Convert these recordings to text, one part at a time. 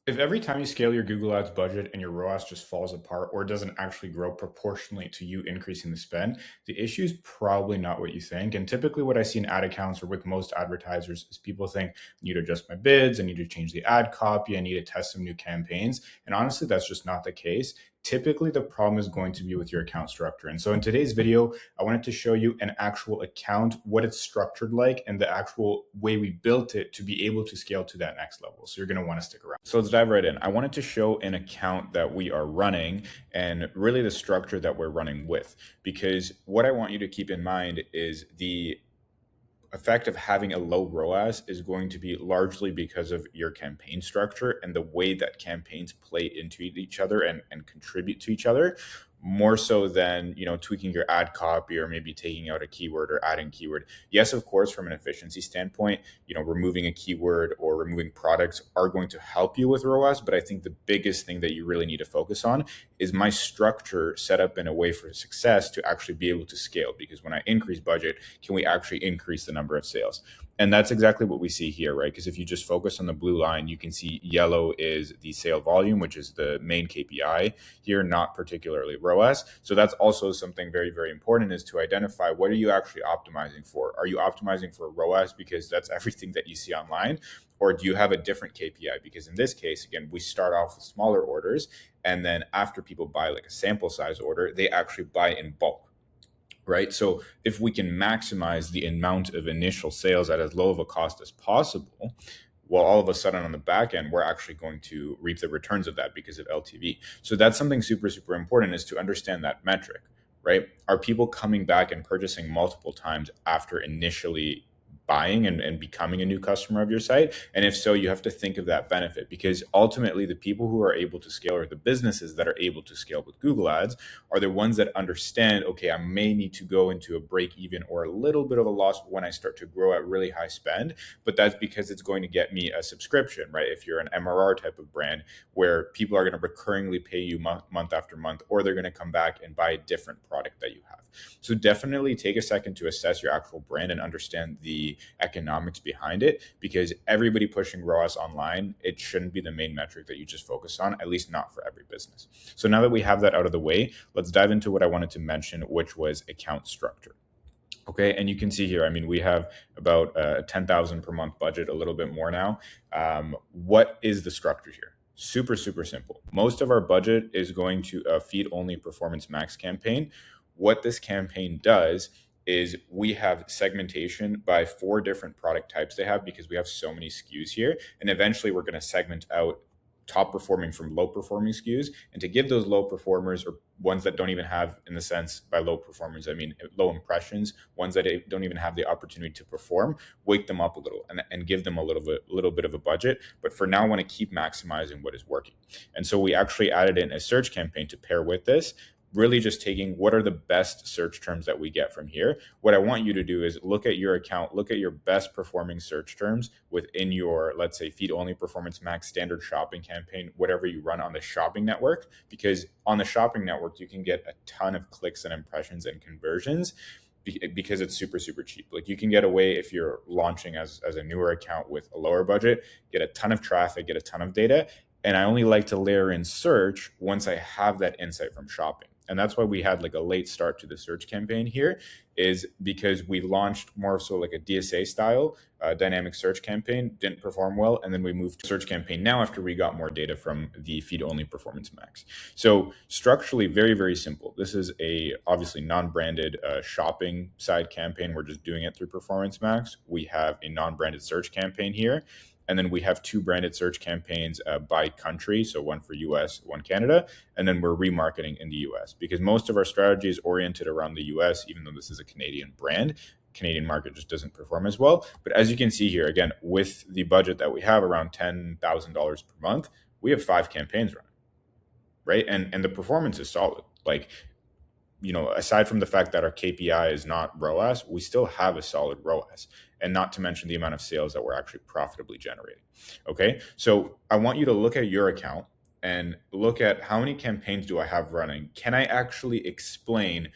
If every time you scale your Google Ads budget and your ROAS just falls apart or doesn't actually grow proportionally to you increasing the spend, the issue is probably not what you think. And typically, what I see in ad accounts or with most advertisers is people think, I need to adjust my bids, I need to change the ad copy, I need to test some new campaigns. And honestly, that's just not the case. Typically, the problem is going to be with your account structure. And so in today's video, I wanted to show you an actual account, what it's structured like, and the actual way we built it to be able to scale to that next level. So you're going to want to stick around. So let's dive right in. I wanted to show an account that we are running and really the structure that we're running with, because what I want you to keep in mind is the effect of having a low ROAS is going to be largely because of your campaign structure and the way that campaigns play into each other and contribute to each other, more so than tweaking your ad copy or maybe taking out a keyword or adding keyword. Yes, of course, from an efficiency standpoint, removing a keyword or removing products are going to help you with ROAS, but I think the biggest thing that you really need to focus on is my structure set up in a way for success to actually be able to scale. Because when I increase budget, can we actually increase the number of sales? And that's exactly what we see here, right? Because if you just focus on the blue line, you can see yellow is the sale volume, which is the main KPI here, not particularly ROAS. So that's also something very, very important, is to identify what are you actually optimizing for? Are you optimizing for ROAS because that's everything that you see online? Or do you have a different KPI? Because in this case, again, we start off with smaller orders. And then after people buy like a sample size order, they actually buy in bulk. Right. So if we can maximize the amount of initial sales at as low of a cost as possible, well, all of a sudden on the back end, we're actually going to reap the returns of that because of LTV. So that's something super, super important, is to understand that metric, right? Are people coming back and purchasing multiple times after initially buying and becoming a new customer of your site? And if so, you have to think of that benefit, because ultimately the people who are able to scale, or the businesses that are able to scale with Google Ads, are the ones that understand, okay, I may need to go into a break even or a little bit of a loss when I start to grow at really high spend, but that's because it's going to get me a subscription, right? If you're an MRR type of brand where people are going to recurringly pay you month after month, or they're going to come back and buy a different product that you have. So definitely take a second to assess your actual brand and understand the economics behind it, because everybody pushing ROAS online, it shouldn't be the main metric that you just focus on, at least not for every business. So now that we have that out of the way, let's dive into what I wanted to mention, which was account structure. Okay, and you can see here, I mean, we have about 10,000 per month budget, a little bit more now. What is the structure here? Super, super simple. Most of our budget is going to a feed only performance max campaign. What this campaign does is we have segmentation by 4 different product types they have, because we have so many SKUs here. And eventually we're going to segment out top performing from low performing SKUs, and to give those low performers, or ones that don't even have, in the sense by low performers, I mean low impressions, ones that don't even have the opportunity to perform, wake them up a little and give them a little bit of a budget. But for now, I want to keep maximizing what is working. And so we actually added in a search campaign to pair with this, really just taking what are the best search terms that we get from here. What I want you to do is look at your account, look at your best performing search terms within your, let's say, feed only performance max standard shopping campaign, whatever you run on the shopping network, because on the shopping network, you can get a ton of clicks and impressions and conversions because it's super, super cheap. Like, you can get away, if you're launching as a newer account with a lower budget, get a ton of traffic, get a ton of data. And I only like to layer in search once I have that insight from shopping. And that's why we had like a late start to the search campaign here, is because we launched more so like a DSA style dynamic search campaign, didn't perform well. And then we moved to search campaign now after we got more data from the feed only performance max. So structurally, very, very simple. This is a obviously non-branded shopping side campaign. We're just doing it through performance max. We have a non-branded search campaign here. And then we have 2 branded search campaigns by country. So one for US, one Canada. And then we're remarketing in the US, because most of our strategy is oriented around the US, even though this is a Canadian brand. Canadian market just doesn't perform as well. But as you can see here, again, with the budget that we have, around $10,000 per month, we have 5 campaigns running, right? And the performance is solid. Like, aside from the fact that our KPI is not ROAS, we still have a solid ROAS, and not to mention the amount of sales that we're actually profitably generating. Okay. So I want you to look at your account and look at how many campaigns do I have running? Can I actually explain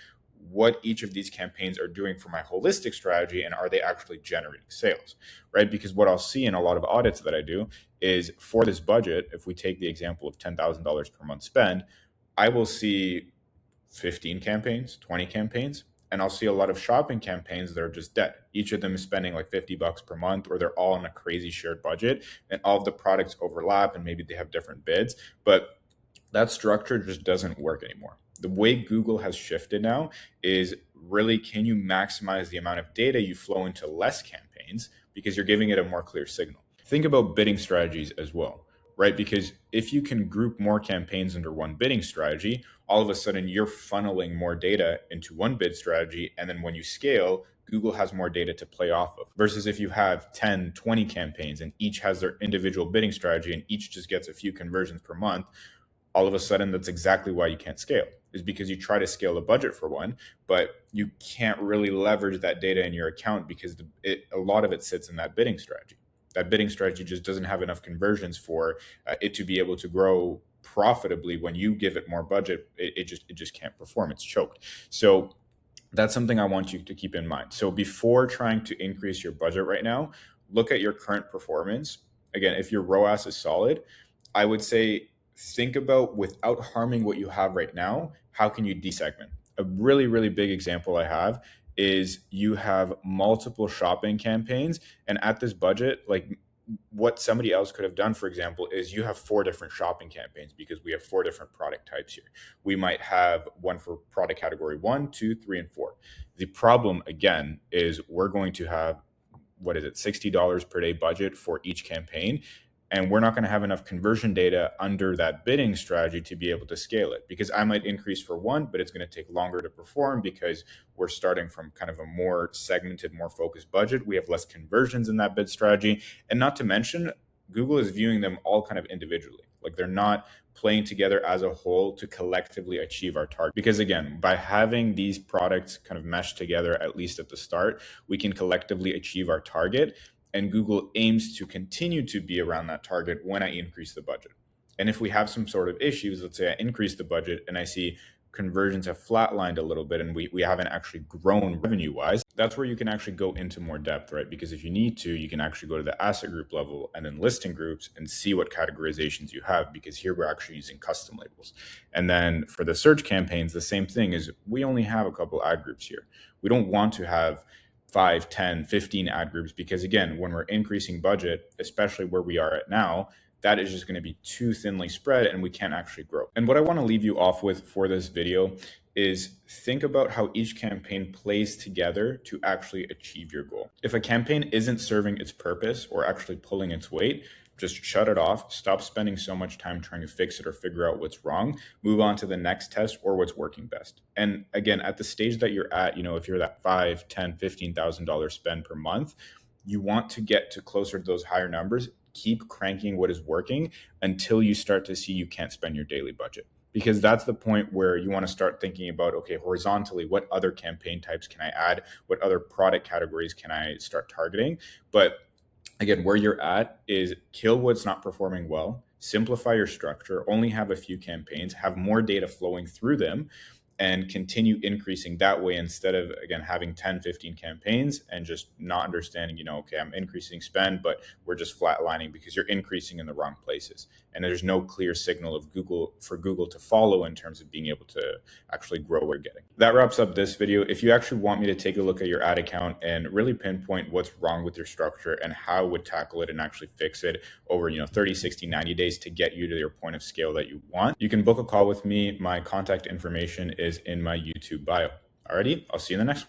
what each of these campaigns are doing for my holistic strategy, and are they actually generating sales, right? Because what I'll see in a lot of audits that I do is, for this budget, if we take the example of $10,000 per month spend, I will see 15 campaigns, 20 campaigns, and I'll see a lot of shopping campaigns that are just dead. Each of them is spending like $50 per month, or they're all on a crazy shared budget, and all of the products overlap and maybe they have different bids. But that structure just doesn't work anymore. The way Google has shifted now is, really, can you maximize the amount of data you flow into less campaigns because you're giving it a more clear signal? Think about bidding strategies as well, right? Because if you can group more campaigns under one bidding strategy, all of a sudden you're funneling more data into one bid strategy. And then when you scale, Google has more data to play off of, versus if you have 10, 20 campaigns and each has their individual bidding strategy and each just gets a few conversions per month. All of a sudden, that's exactly why you can't scale, is because you try to scale the budget for one, but you can't really leverage that data in your account because a lot of it sits in that bidding strategy. That bidding strategy just doesn't have enough conversions for it to be able to grow profitably. When you give it more budget, it just can't perform. It's choked. So that's something I want you to keep in mind. So before trying to increase your budget right now, look at your current performance. Again, if your ROAS is solid, I would say think about, without harming what you have right now, how can you desegment? A really, really big example I have is, you have multiple shopping campaigns, and at this budget, like, what somebody else could have done, for example, is you have 4 different shopping campaigns because we have 4 different product types here. We might have one for product category 1, 2, 3, and 4. The problem, again, is we're going to have, what is it, $60 per day budget for each campaign. And we're not going to have enough conversion data under that bidding strategy to be able to scale it, because I might increase for one, but it's going to take longer to perform because we're starting from kind of a more segmented, more focused budget. We have less conversions in that bid strategy. And not to mention, Google is viewing them all kind of individually. Like, they're not playing together as a whole to collectively achieve our target. Because again, by having these products kind of meshed together, at least at the start, we can collectively achieve our target. And Google aims to continue to be around that target when I increase the budget. And if we have some sort of issues, let's say I increase the budget and I see conversions have flatlined a little bit and we haven't actually grown revenue-wise, that's where you can actually go into more depth, right? Because if you need to, you can actually go to the asset group level and then listing groups and see what categorizations you have, because here we're actually using custom labels. And then for the search campaigns, the same thing is, we only have a couple ad groups here. We don't want to have 5, 10, 15 ad groups, because again, when we're increasing budget, especially where we are at now, that is just going to be too thinly spread and we can't actually grow. And what I want to leave you off with for this video is, think about how each campaign plays together to actually achieve your goal. If a campaign isn't serving its purpose or actually pulling its weight, just shut it off. Stop spending so much time trying to fix it or figure out what's wrong. Move on to the next test or what's working best. And again, at the stage that you're at, if you're that $5,000, $10,000, $15,000 spend per month, you want to get to closer to those higher numbers. Keep cranking what is working until you start to see you can't spend your daily budget. Because that's the point where you want to start thinking about, okay, horizontally, what other campaign types can I add? What other product categories can I start targeting? But again, where you're at is, kill what's not performing well, simplify your structure, only have a few campaigns, have more data flowing through them, and continue increasing that way, instead of, again, having 10, 15 campaigns and just not understanding, okay, I'm increasing spend, but we're just flatlining because you're increasing in the wrong places. And there's no clear signal for Google to follow in terms of being able to actually grow what you're getting. That wraps up this video. If you actually want me to take a look at your ad account and really pinpoint what's wrong with your structure and how I would tackle it and actually fix it over 30, 60, 90 days to get you to your point of scale that you want, you can book a call with me. My contact information is in my YouTube bio. Alrighty, I'll see you in the next one.